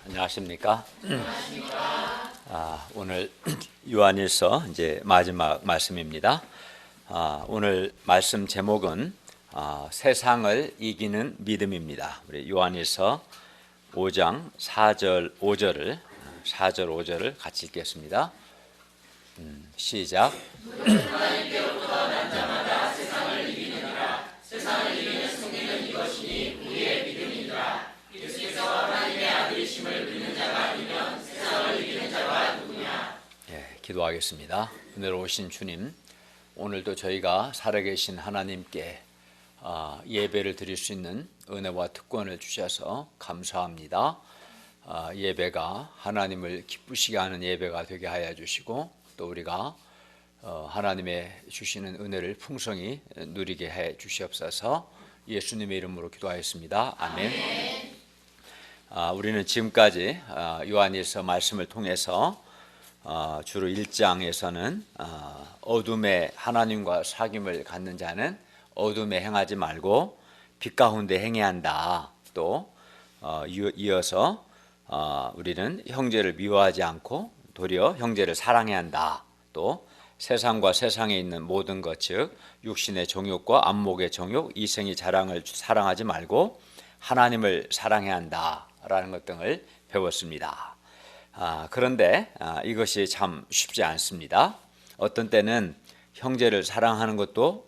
안녕하십니까? 오늘 요한일서 이제 마지막 말씀입니다. 오늘 말씀 제목은 세상을 이기는 믿음입니다. 우리 요한일서 5장 4절 5절을 같이 읽겠습니다. 시작. 기도하겠습니다. 오늘 오신 주님, 오늘도 저희가 살아계신 하나님께 예배를 드릴 수 있는 은혜와 특권을 주셔서 감사합니다. 예배가 하나님을 기쁘시게 하는 예배가 되게 하여 주시고, 또 우리가 하나님의 주시는 은혜를 풍성히 누리게 해 주시옵소서. 예수님의 이름으로 기도하였습니다. 아멘. 우리는 지금까지 요한일서 말씀을 통해서 주로 1장에서는 어둠에 하나님과 사귐을 갖는 자는 어둠에 행하지 말고 빛 가운데 행해야 한다. 또 이어서 우리는 형제를 미워하지 않고 도리어 형제를 사랑해야 한다. 또 세상과 세상에 있는 모든 것, 즉 육신의 정욕과 안목의 정욕, 이생의 자랑을 사랑하지 말고 하나님을 사랑해야 한다라는 것 등을 배웠습니다. 그런데 이것이 참 쉽지 않습니다. 어떤 때는 형제를 사랑하는 것도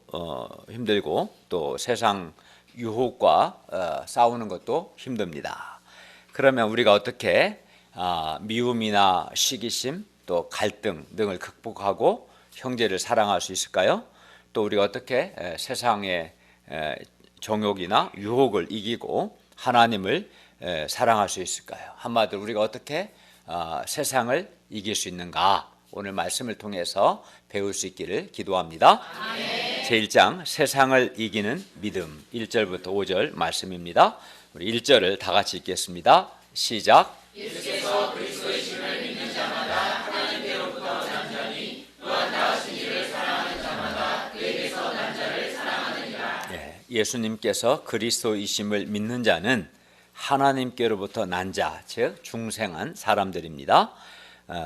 힘들고, 또 세상 유혹과 싸우는 것도 힘듭니다. 그러면 우리가 어떻게 미움이나 시기심, 또 갈등 등을 극복하고 형제를 사랑할 수 있을까요? 또 우리가 어떻게 세상의 정욕이나 유혹을 이기고 하나님을 사랑할 수 있을까요? 한마디로 우리가 어떻게 세상을 이길 수 있는가, 오늘 말씀을 통해서 배울 수 있기를 기도합니다. 아멘. 제1장 세상을 이기는 믿음 1절부터 5절 말씀입니다. 우리 1절을 다 같이 읽겠습니다. 시작. 예수께서 그리스도이심을 믿는 자마다 하나님께로부터 난 자니 또한 나으신 이를 사랑하는 자마다 그에게서 난 자를 사랑하느니라. 예수님께서 그리스도이심을 믿는 자는 하나님께로부터 난 자, 즉 중생한 사람들입니다.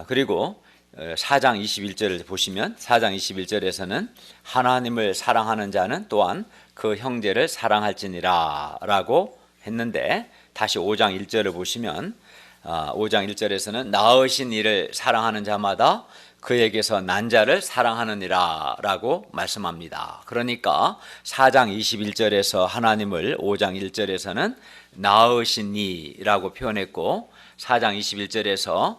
그리고 4장 21절을 보시면 4장 21절에서는 하나님을 사랑하는 자는 또한 그 형제를 사랑할지니라 라고 했는데, 다시 5장 1절을 보시면 5장 1절에서는 나으신 이를 사랑하는 자마다 그에게서 난 자를 사랑하느니라 라고 말씀합니다. 그러니까 4장 21절에서 하나님을 5장 1절에서는 나으신 이라고 표현했고, 4장 21절에서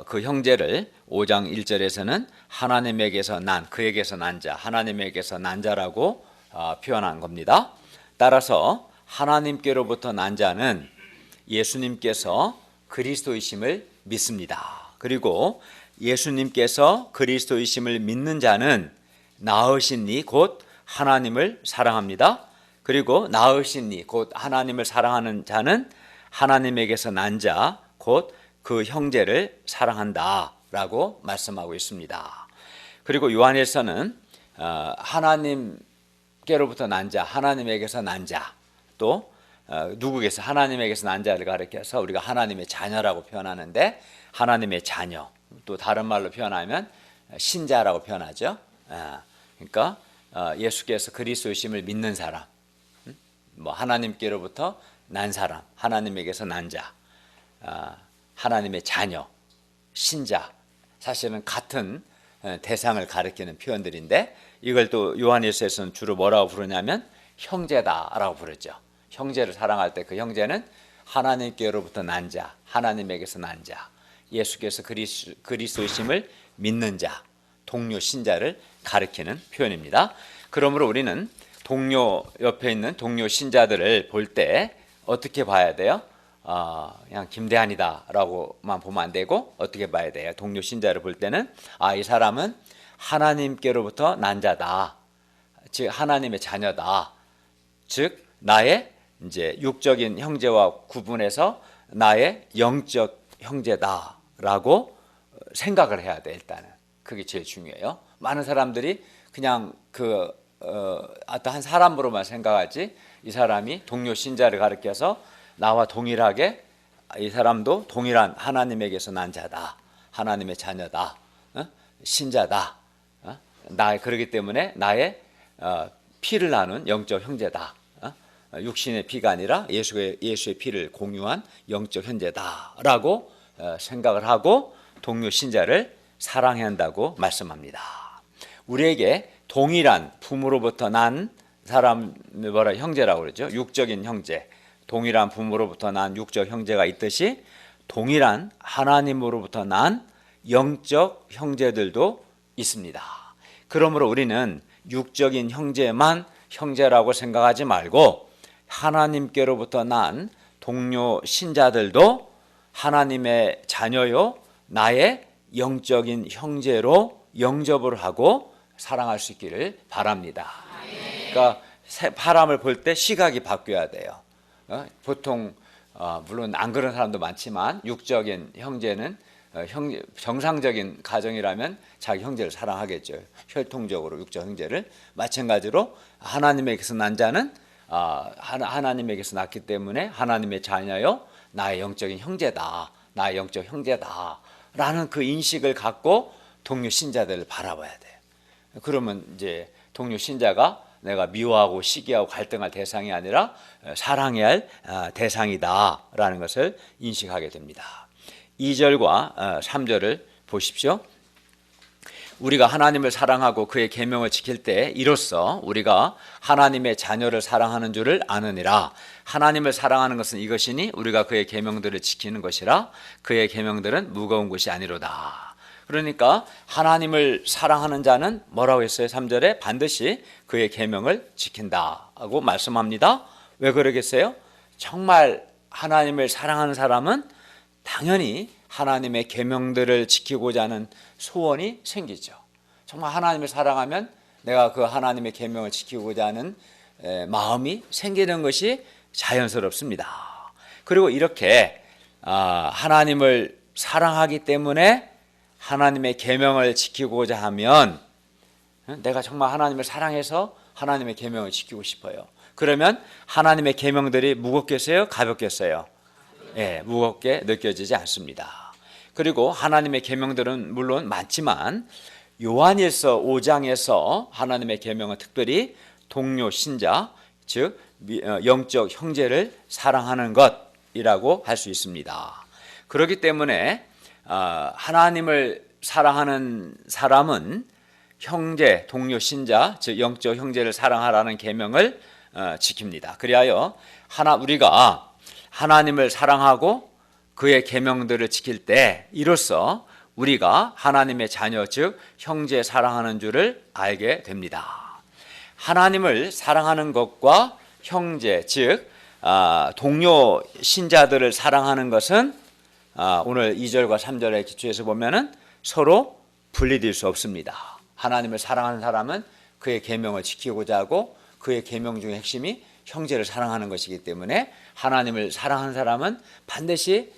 그 형제를 5장 1절에서는 하나님에게서 그에게서 난 자, 하나님에게서 난 자라고 표현한 겁니다. 따라서 하나님께로부터 난 자는 예수님께서 그리스도이심을 믿습니다. 그리고 예수님께서 그리스도이심을 믿는 자는 나으신 이 곧 하나님을 사랑합니다. 그리고 나으신 이 곧 하나님을 사랑하는 자는 하나님에게서 난 자 곧 그 형제를 사랑한다라고 말씀하고 있습니다. 그리고 요한일서는 하나님께로부터 난 자, 하나님에게서 난 자, 또 누구에게서 하나님에게서 난 자를 가리켜서 우리가 하나님의 자녀라고 표현하는데, 하나님의 자녀, 또 다른 말로 표현하면 신자라고 표현하죠. 그러니까 예수께서 그리스도이심을 믿는 사람, 하나님께로부터 난 사람, 하나님에게서 난 자, 하나님의 자녀, 신자, 사실은 같은 대상을 가리키는 표현들인데, 이걸 또 요한일서에서는 주로 뭐라고 부르냐면 형제다라고 부르죠. 형제를 사랑할 때 그 형제는 하나님께로부터 난 자, 하나님에게서 난 자, 예수께서 그리스도이심을 믿는 자, 동료 신자를 가리키는 표현입니다. 그러므로 우리는 동료 옆에 있는 동료 신자들을 볼 때 어떻게 봐야 돼요? 그냥 김대한이다라고만 보면 안 되고 어떻게 봐야 돼요? 동료 신자를 볼 때는 이 사람은 하나님께로부터 난 자다, 즉 하나님의 자녀다, 즉 나의 이제 육적인 형제와 구분해서 나의 영적 형제다라고 생각을 해야 돼. 일단은 그게 제일 중요해요. 많은 사람들이 그냥 어떤 한 사람으로만 생각하지, 이 사람이 동료 신자를 가리켜서 나와 동일하게 이 사람도 동일한 하나님에게서 난 자다, 하나님의 자녀다, 신자다. 그렇기 때문에 나의 피를 나눈 영적 형제다. 육신의 피가 아니라 예수의 피를 공유한 영적 형제다라고 생각을 하고 동료 신자를 사랑해야 한다고 말씀합니다. 우리에게 동일한 부모로부터 난 사람 형제라고 그러죠. 육적인 형제, 동일한 부모로부터 난 육적 형제가 있듯이 동일한 하나님으로부터 난 영적 형제들도 있습니다. 그러므로 우리는 육적인 형제만 형제라고 생각하지 말고 하나님께로부터 난 동료 신자들도 하나님의 자녀요, 나의 영적인 형제로 영접을 하고 사랑할 수 있기를 바랍니다. 그러니까 사람을 볼 때 시각이 바뀌어야 돼요. 보통 물론 안 그런 사람도 많지만 육적인 형제는 정상적인 가정이라면 자기 형제를 사랑하겠죠. 혈통적으로 육적 형제를. 마찬가지로 하나님에게서 난 자는 하나님에게서 났기 때문에 하나님의 자녀요, 나의 영적인 형제다, 나의 영적 형제다 라는 그 인식을 갖고 동료 신자들을 바라봐야 돼요. 그러면 이제 동료 신자가 내가 미워하고 시기하고 갈등할 대상이 아니라 사랑해야 할 대상이다라는 것을 인식하게 됩니다. 2절과 3절을 보십시오. 우리가 하나님을 사랑하고 그의 계명을 지킬 때 이로써 우리가 하나님의 자녀를 사랑하는 줄을 아느니라. 하나님을 사랑하는 것은 이것이니 우리가 그의 계명들을 지키는 것이라. 그의 계명들은 무거운 것이 아니로다. 그러니까 하나님을 사랑하는 자는 뭐라고 했어요? 3절에 반드시 그의 계명을 지킨다고 말씀합니다. 왜 그러겠어요? 정말 하나님을 사랑하는 사람은 당연히 하나님의 계명들을 지키고자 하는 소원이 생기죠. 정말 하나님을 사랑하면 내가 그 하나님의 계명을 지키고자 하는 마음이 생기는 것이 자연스럽습니다. 그리고 이렇게 하나님을 사랑하기 때문에 하나님의 계명을 지키고자 하면 내가 정말 하나님을 사랑해서 하나님의 계명을 지키고 싶어요. 그러면 하나님의 계명들이 무겁겠어요? 가볍겠어요? 무겁게 느껴지지 않습니다. 그리고 하나님의 계명들은 물론 많지만 요한일서 5장에서 하나님의 계명은 특별히 동료 신자, 즉 영적 형제를 사랑하는 것이라고 할 수 있습니다. 그렇기 때문에 하나님을 사랑하는 사람은 형제, 동료 신자, 즉 영적 형제를 사랑하라는 계명을 지킵니다. 그리하여 우리가 하나님을 사랑하고 그의 계명들을 지킬 때 이로써 우리가 하나님의 자녀, 즉 형제 사랑하는 줄을 알게 됩니다. 하나님을 사랑하는 것과 형제, 즉 동료 신자들을 사랑하는 것은 오늘 2절과 3절의 기초에서 보면은 서로 분리될 수 없습니다. 하나님을 사랑하는 사람은 그의 계명을 지키고자 하고 그의 계명 중의 핵심이 형제를 사랑하는 것이기 때문에 하나님을 사랑하는 사람은 반드시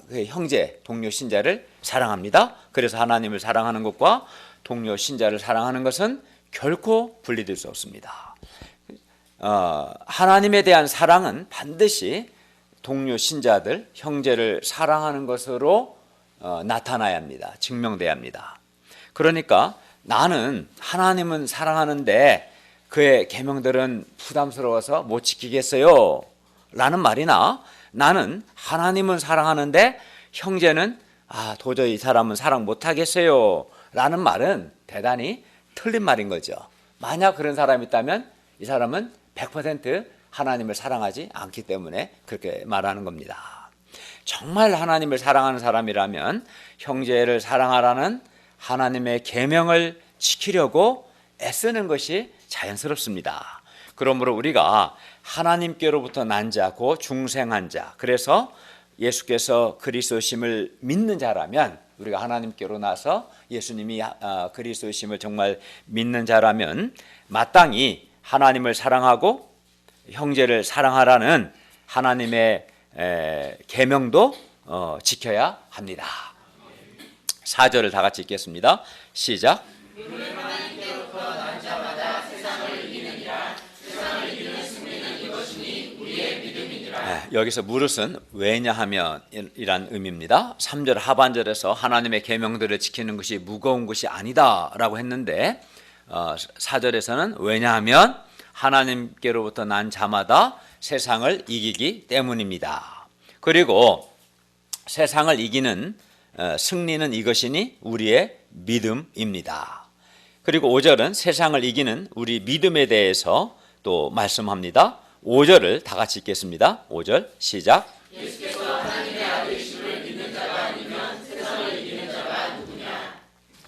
그의 형제, 동료 신자를 사랑합니다. 그래서 하나님을 사랑하는 것과 동료 신자를 사랑하는 것은 결코 분리될 수 없습니다. 하나님에 대한 사랑은 반드시 동료 신자들, 형제를 사랑하는 것으로 나타나야 합니다. 증명돼야 합니다. 그러니까 나는 하나님은 사랑하는데 그의 계명들은 부담스러워서 못 지키겠어요 라는 말이나 나는 하나님은 사랑하는데 형제는 도저히 이 사람은 사랑 못하겠어요 라는 말은 대단히 틀린 말인 거죠. 만약 그런 사람이 있다면 이 사람은 100% 하나님을 사랑하지 않기 때문에 그렇게 말하는 겁니다. 정말 하나님을 사랑하는 사람이라면 형제를 사랑하라는 하나님의 계명을 지키려고 애쓰는 것이 자연스럽습니다. 그러므로 우리가 하나님께로부터 난 자고 중생한 자, 그래서 예수께서 그리스도심을 믿는 자라면, 우리가 하나님께로 나서 예수님이 그리스도심을 정말 믿는 자라면 마땅히 하나님을 사랑하고 형제를 사랑하라는 하나님의 계명도 지켜야 합니다. 4절을 다 같이 읽겠습니다. 시작. 여기서 무릇은 왜냐하면 이란 의미입니다. 3절 하반절에서 하나님의 계명들을 지키는 것이 무거운 것이 아니다라고 했는데 4절에서는 왜냐하면 하나님께로부터 난 자마다 세상을 이기기 때문입니다. 그리고 세상을 이기는 승리는 이것이니 우리의 믿음입니다. 그리고 5절은 세상을 이기는 우리 믿음에 대해서 또 말씀합니다. 5절을 다 같이 읽겠습니다. 5절 시작. 예수께서 하나님의 아들이심을 믿는 자가 아니면 세상을 이기는 자가 누구냐.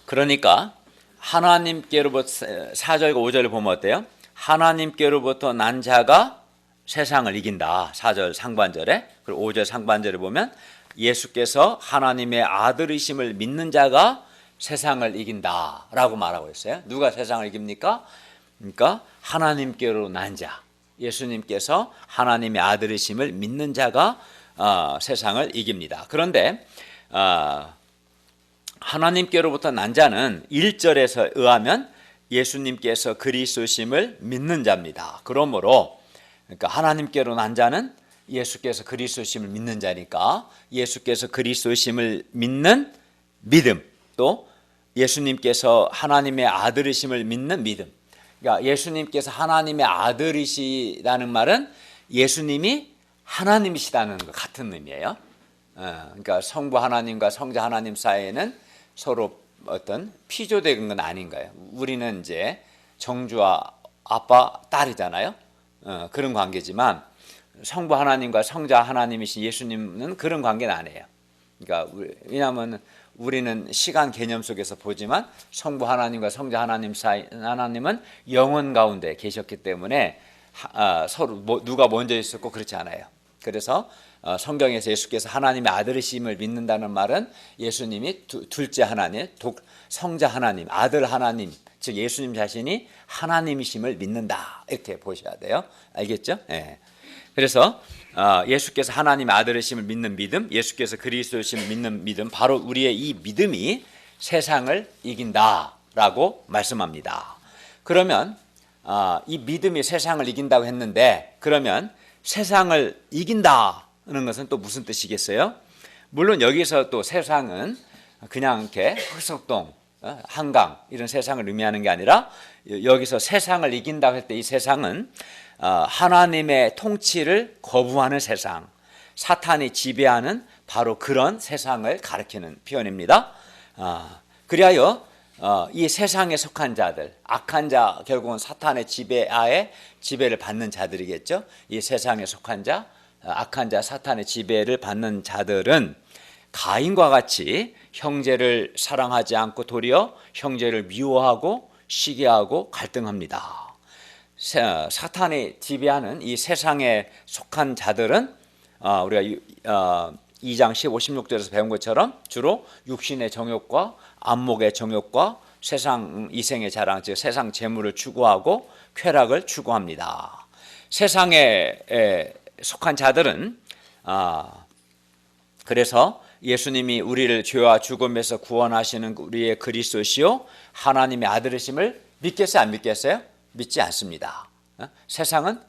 그러니까 하나님께로부터 4절과 5절을 보면 어때요? 하나님께로부터 난 자가 세상을 이긴다. 4절 상반절에. 그리고 5절 상반절에 보면 예수께서 하나님의 아들이심을 믿는 자가 세상을 이긴다라고 말하고 있어요. 누가 세상을 이깁니까? 그러니까 하나님께로 난 자, 예수님께서 하나님의 아들이심을 믿는 자가 세상을 이깁니다. 그런데 하나님께로부터 난 자는 1절에서 의하면 예수님께서 그리스도심을 믿는 자입니다. 그러므로 그러니까 하나님께로 난 자는 예수께서 그리스도심을 믿는 자니까 예수께서 그리스도심을 믿는 믿음, 또 예수님께서 하나님의 아들이심을 믿는 믿음. 그러니까 예수님께서 하나님의 아들이시라는 말은 예수님이 하나님이시다는 것 같은 의미예요. 그러니까 성부 하나님과 성자 하나님 사이에는 서로 어떤 피조된 건 아닌 거예요. 우리는 이제 정주와 아빠, 딸이잖아요. 그런 관계지만 성부 하나님과 성자 하나님이신 예수님은 그런 관계는 아니에요. 그러니까 왜냐하면 우리는 시간 개념 속에서 보지만 성부 하나님과 성자 하나님 사이 하나님은 영원 가운데 계셨기 때문에 서로 누가 먼저 있었고 그렇지 않아요. 그래서 성경에서 예수께서 하나님의 아들이심을 믿는다는 말은 예수님이 둘째 하나님, 성자 하나님, 아들 하나님, 즉 예수님 자신이 하나님이심을 믿는다 이렇게 보셔야 돼요. 알겠죠? 네. 그래서 예수께서 하나님의 아들이심을 믿는 믿음, 예수께서 그리스도이심을 믿는 믿음, 바로 우리의 이 믿음이 세상을 이긴다라고 말씀합니다. 그러면 이 믿음이 세상을 이긴다고 했는데 그러면 세상을 이긴다는 것은 또 무슨 뜻이겠어요? 물론 여기서 또 세상은 그냥 이렇게 흑석동, 한강 이런 세상을 의미하는 게 아니라 여기서 세상을 이긴다고 할 때 이 세상은 하나님의 통치를 거부하는 세상, 사탄이 지배하는 바로 그런 세상을 가리키는 표현입니다. 그리하여 이 세상에 속한 자들, 악한 자, 결국은 사탄의 지배하에 지배를 받는 자들이겠죠. 이 세상에 속한 자, 악한 자, 사탄의 지배를 받는 자들은 가인과 같이 형제를 사랑하지 않고 도리어 형제를 미워하고 시기하고 갈등합니다. 사탄이 지배하는 이 세상에 속한 자들은 우리가 2장 15, 16절에서 배운 것처럼 주로 육신의 정욕과 안목의 정욕과 세상 이생의 자랑, 즉 세상 재물을 추구하고 쾌락을 추구합니다. 세상에 속한 자들은 그래서 예수님이 우리를 죄와 죽음에서 구원하시는 우리의 그리스도시요 하나님의 아들이심을 믿겠어요, 안 믿겠어요? 믿지 않습니다. 세상은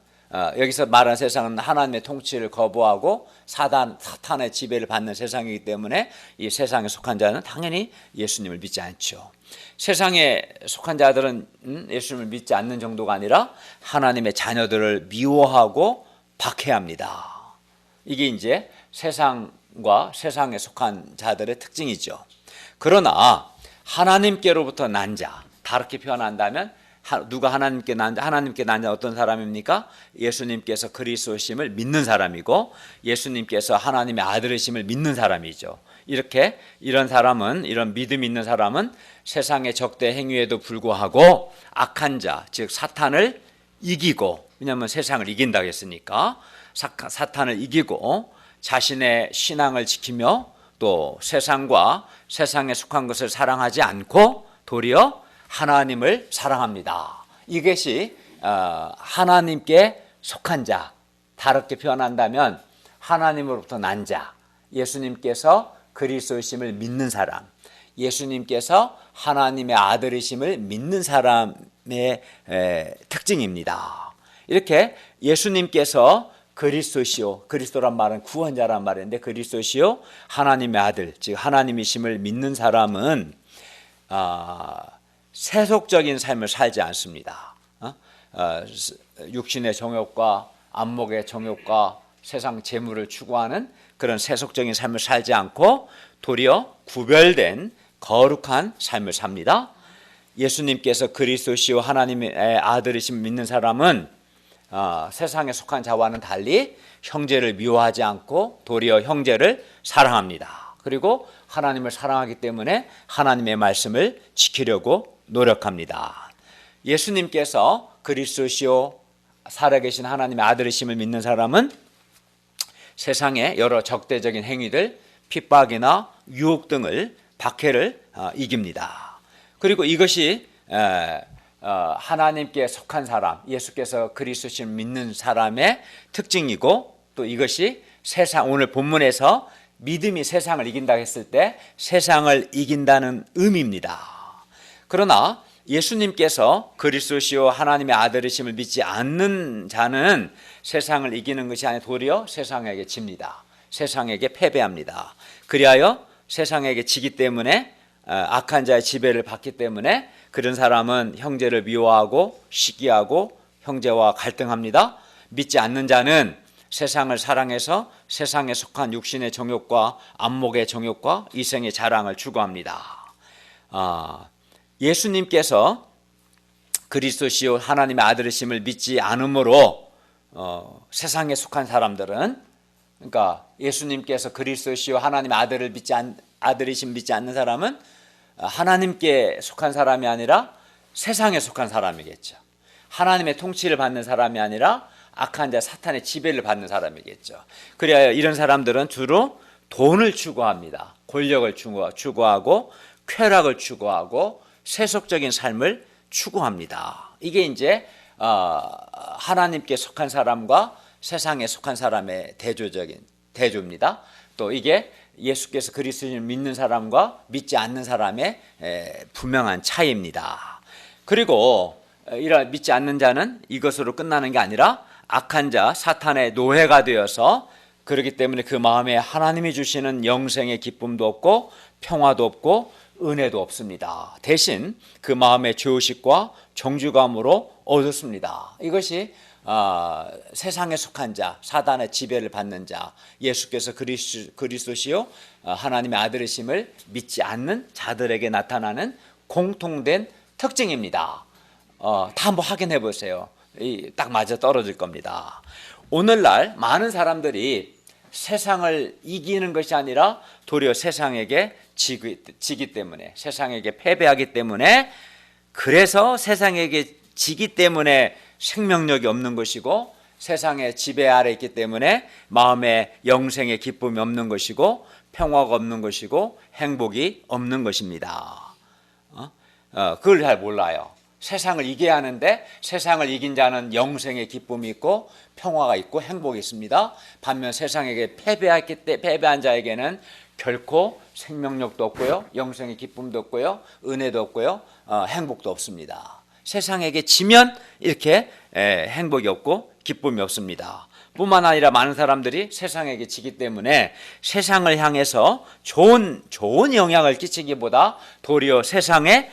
여기서 말하는 세상은 하나님의 통치를 거부하고 사탄의 지배를 받는 세상이기 때문에 이 세상에 속한 자는 당연히 예수님을 믿지 않죠. 세상에 속한 자들은 예수님을 믿지 않는 정도가 아니라 하나님의 자녀들을 미워하고 박해합니다. 이게 이제 세상과 세상에 속한 자들의 특징이죠. 그러나 하나님께로부터 난 자, 다르게 표현한다면 누가 하나님께 난 자 어떤 사람입니까? 예수님께서 그리스도심을 믿는 사람이고 예수님께서 하나님의 아들이심을 믿는 사람이죠. 이렇게 이런 사람은, 이런 믿음 있는 사람은 세상의 적대 행위에도 불구하고 악한 자, 즉 사탄을 이기고, 왜냐하면 세상을 이긴다고 했으니까 사탄을 이기고 자신의 신앙을 지키며 또 세상과 세상에 속한 것을 사랑하지 않고 도리어 하나님을 사랑합니다. 이것이 하나님께 속한 자, 다르게 표현한다면 하나님으로부터 난 자, 예수님께서 그리스도이심을 믿는 사람, 예수님께서 하나님의 아들이심을 믿는 사람의 특징입니다. 이렇게 예수님께서 그리스도시요, 그리스도란 말은 구원자란 말인데 그리스도시요 하나님의 아들, 즉 하나님이심을 믿는 사람은 세속적인 삶을 살지 않습니다. 육신의 정욕과 안목의 정욕과 세상 재물을 추구하는 그런 세속적인 삶을 살지 않고 도리어 구별된 거룩한 삶을 삽니다. 예수님께서 그리스도시요 하나님의 아들이심 믿는 사람은 세상에 속한 자와는 달리 형제를 미워하지 않고 도리어 형제를 사랑합니다. 그리고 하나님을 사랑하기 때문에 하나님의 말씀을 지키려고 노력합니다. 예수님께서 그리스도시요 살아계신 하나님의 아들이심을 믿는 사람은 세상의 여러 적대적인 행위들, 핍박이나 유혹 등을 박해를 이깁니다. 그리고 이것이 하나님께 속한 사람, 예수께서 그리스도를 믿는 사람의 특징이고 또 이것이 세상, 오늘 본문에서 믿음이 세상을 이긴다 했을 때 세상을 이긴다는 의미입니다. 그러나 예수님께서 그리스도시요 하나님의 아들이심을 믿지 않는 자는 세상을 이기는 것이 아니라 도리어 세상에게 집니다. 세상에게 패배합니다. 그리하여 세상에게 지기 때문에 악한 자의 지배를 받기 때문에 그런 사람은 형제를 미워하고 시기하고 형제와 갈등합니다. 믿지 않는 자는 세상을 사랑해서 세상에 속한 육신의 정욕과 안목의 정욕과 이생의 자랑을 추구합니다. 예수님께서 그리스도시요 하나님의 아들이심을 믿지 않으므로 세상에 속한 사람들은, 그러니까 예수님께서 그리스도시요 하나님의 아들이심 믿지 않는 사람은 하나님께 속한 사람이 아니라 세상에 속한 사람이겠죠. 하나님의 통치를 받는 사람이 아니라 악한 자 사탄의 지배를 받는 사람이겠죠. 그래야 이런 사람들은 주로 돈을 추구합니다. 권력을 추구하고 쾌락을 추구하고 세속적인 삶을 추구합니다. 이게 이제 하나님께 속한 사람과 세상에 속한 사람의 대조입니다. 또 이게 예수께서 그리스도를 믿는 사람과 믿지 않는 사람의 분명한 차이입니다. 그리고 이런 믿지 않는 자는 이것으로 끝나는 게 아니라 악한 자 사탄의 노예가 되어서 그렇기 때문에 그 마음에 하나님이 주시는 영생의 기쁨도 없고 평화도 없고 은혜도 없습니다. 대신 그 마음의 죄의식과 정죄감으로 얻었습니다. 이것이 세상에 속한 자, 사단의 지배를 받는 자, 예수께서 그리스도시요 하나님의 아들이심을 믿지 않는 자들에게 나타나는 공통된 특징입니다. 다 한번 확인해 보세요. 딱 맞아 떨어질 겁니다. 오늘날 많은 사람들이 세상을 이기는 것이 아니라 도리어 세상에게 지기 때문에, 세상에게 패배하기 때문에, 그래서 세상에게 지기 때문에 생명력이 없는 것이고 세상의 지배 아래 있기 때문에 마음에 영생의 기쁨이 없는 것이고 평화가 없는 것이고 행복이 없는 것입니다. 그걸 잘 몰라요. 세상을 이겨야 하는데 세상을 이긴 자는 영생의 기쁨이 있고 평화가 있고 행복이 있습니다. 반면 세상에게 패배한 자에게는 결코 생명력도 없고요, 영생의 기쁨도 없고요, 은혜도 없고요, 행복도 없습니다. 세상에게 지면 이렇게 행복이 없고 기쁨이 없습니다. 뿐만 아니라 많은 사람들이 세상에게 지기 때문에 세상을 향해서 좋은 영향을 끼치기보다 도리어 세상에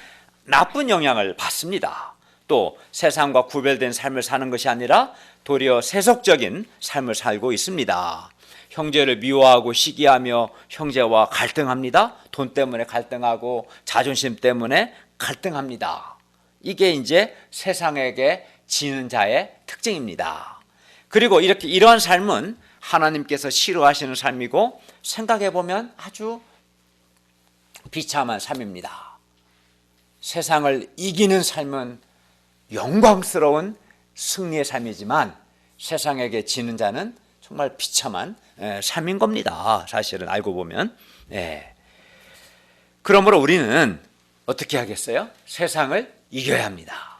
나쁜 영향을 받습니다. 또 세상과 구별된 삶을 사는 것이 아니라 도리어 세속적인 삶을 살고 있습니다. 형제를 미워하고 시기하며 형제와 갈등합니다. 돈 때문에 갈등하고 자존심 때문에 갈등합니다. 이게 이제 세상에게 지는 자의 특징입니다. 그리고 이러한 삶은 하나님께서 싫어하시는 삶이고 생각해 보면 아주 비참한 삶입니다. 세상을 이기는 삶은 영광스러운 승리의 삶이지만 세상에게 지는 자는 정말 비참한 삶인 겁니다. 사실은 알고 보면. 그러므로 우리는 어떻게 하겠어요? 세상을 이겨야 합니다.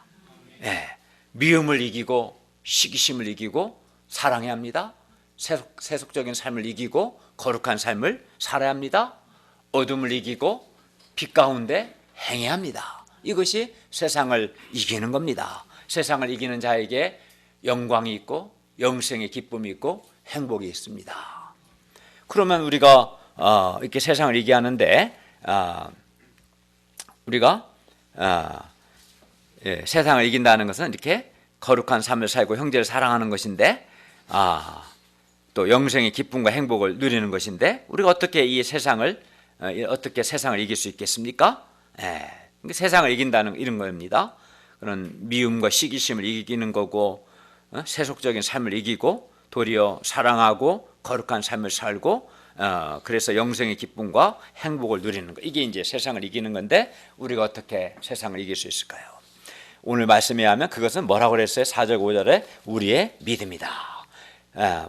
미움을 이기고 시기심을 이기고 사랑해야 합니다. 세속적인 삶을 이기고 거룩한 삶을 살아야 합니다. 어둠을 이기고 빛 가운데 행해야 합니다. 이것이 세상을 이기는 겁니다. 세상을 이기는 자에게 영광이 있고 영생의 기쁨이 있고 행복이 있습니다. 그러면 우리가 이렇게 세상을 이기하는데 우리가 세상을 이긴다는 것은 이렇게 거룩한 삶을 살고 형제를 사랑하는 것인데 또 영생의 기쁨과 행복을 누리는 것인데 우리가 어떻게 이 세상을 이길 수 있겠습니까? 세상을 이긴다는 이런 겁니다. 그런 미움과 시기심을 이기는 거고 세속적인 삶을 이기고 도리어 사랑하고 거룩한 삶을 살고 그래서 영생의 기쁨과 행복을 누리는 거. 이게 이제 세상을 이기는 건데 우리가 어떻게 세상을 이길 수 있을까요? 오늘 말씀에 하면 그것은 뭐라고 그랬어요? 4절 5절에 우리의 믿음이다.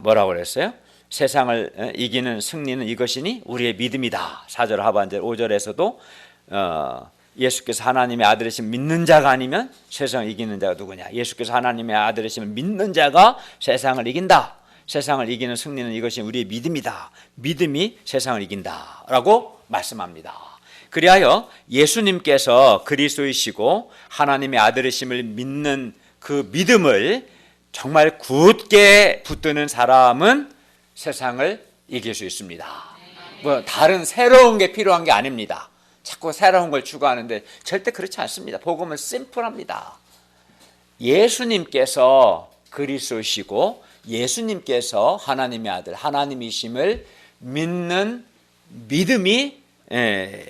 뭐라고 그랬어요? 세상을 이기는 승리는 이것이니 우리의 믿음이다. 4절 하반절 5절에서도 예수께서 하나님의 아들이신 믿는 자가 아니면 세상을 이기는 자가 누구냐? 예수께서 하나님의 아들이심을 믿는 자가 세상을 이긴다. 세상을 이기는 승리는 이것이 우리의 믿음이다. 믿음이 세상을 이긴다라고 말씀합니다. 그리하여 예수님께서 그리스도이시고 하나님의 아들이심을 믿는 그 믿음을 정말 굳게 붙드는 사람은 세상을 이길 수 있습니다. 뭐 다른 새로운 게 필요한 게 아닙니다. 자꾸 새로운 걸 추구하는데 절대 그렇지 않습니다. 복음은 심플합니다. 예수님께서 그리스도시고 예수님께서 하나님의 아들 하나님이심을 믿는 믿음이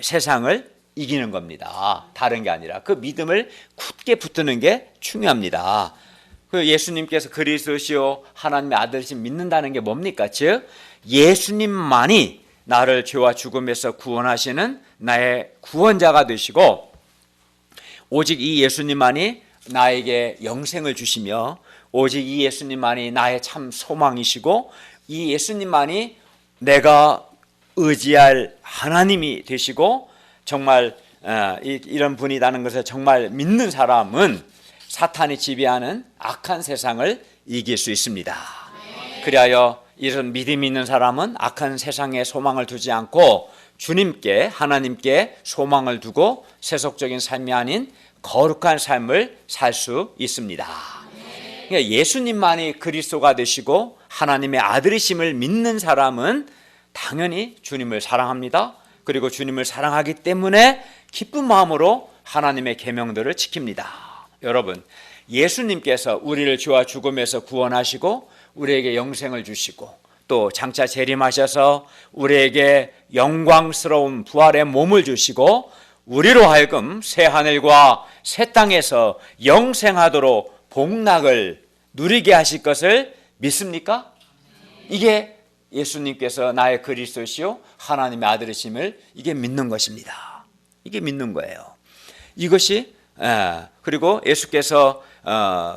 세상을 이기는 겁니다. 다른 게 아니라 그 믿음을 굳게 붙드는 게 중요합니다. 그 예수님께서 그리스도시요 하나님의 아들이심 믿는다는 게 뭡니까? 즉 예수님만이 나를 죄와 죽음에서 구원하시는 나의 구원자가 되시고 오직 이 예수님만이 나에게 영생을 주시며 오직 이 예수님만이 나의 참 소망이시고 이 예수님만이 내가 의지할 하나님이 되시고 정말 이런 분이라는 것을 정말 믿는 사람은 사탄이 지배하는 악한 세상을 이길 수 있습니다. 그리하여 이런 믿음이 있는 사람은 악한 세상에 소망을 두지 않고 주님께 하나님께 소망을 두고 세속적인 삶이 아닌 거룩한 삶을 살 수 있습니다. 그러니까 예수님만이 그리스도가 되시고 하나님의 아들이심을 믿는 사람은 당연히 주님을 사랑합니다. 그리고 주님을 사랑하기 때문에 기쁜 마음으로 하나님의 계명들을 지킵니다. 여러분, 예수님께서 우리를 죄와 죽음에서 구원하시고 우리에게 영생을 주시고 또 장차 재림하셔서 우리에게 영광스러운 부활의 몸을 주시고 우리로 하여금 새 하늘과 새 땅에서 영생하도록 복락을 누리게 하실 것을 믿습니까? 이게 예수님께서 나의 그리스도시요 하나님의 아들이심을 이게 믿는 것입니다. 이게 믿는 거예요. 이것이 그리고 예수께서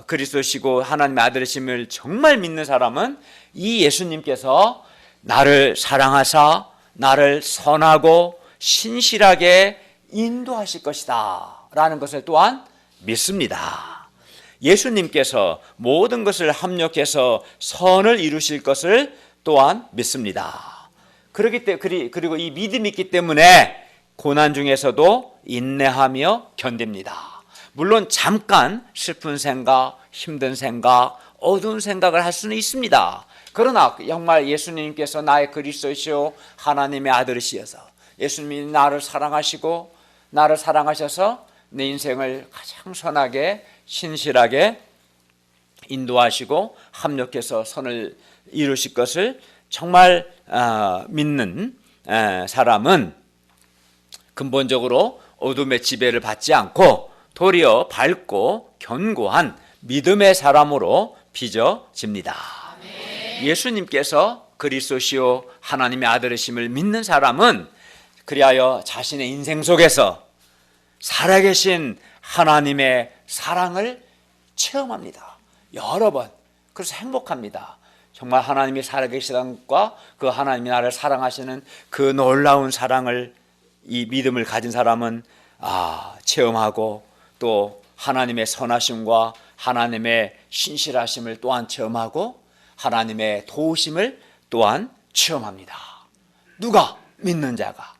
그리스도시고 하나님의 아들이심을 정말 믿는 사람은 이 예수님께서 나를 사랑하사 나를 선하고 신실하게 인도하실 것이다 라는 것을 또한 믿습니다. 예수님께서 모든 것을 합력해서 선을 이루실 것을 또한 믿습니다. 그리고 이 믿음이 있기 때문에 고난 중에서도 인내하며 견딥니다. 물론 잠깐 슬픈 생각, 힘든 생각, 어두운 생각을 할 수는 있습니다. 그러나 정말 예수님께서 나의 그리스도시요 하나님의 아들이시여서 예수님이 나를 사랑하시고 나를 사랑하셔서 내 인생을 가장 선하게 신실하게 인도하시고 합력해서 선을 이루실 것을 정말 믿는 사람은 근본적으로 어둠의 지배를 받지 않고 도리어 밝고 견고한 믿음의 사람으로 빚어집니다. 예수님께서 그리스도시요 하나님의 아들이심을 믿는 사람은 그리하여 자신의 인생 속에서 살아계신 하나님의 사랑을 체험합니다. 여러 번. 그래서 행복합니다. 정말 하나님이 살아계시다는 것과 그 하나님이 나를 사랑하시는 그 놀라운 사랑을 이 믿음을 가진 사람은 체험하고 또 하나님의 선하심과 하나님의 신실하심을 또한 체험하고 하나님의 도우심을 또한 체험합니다. 누가? 믿는 자가.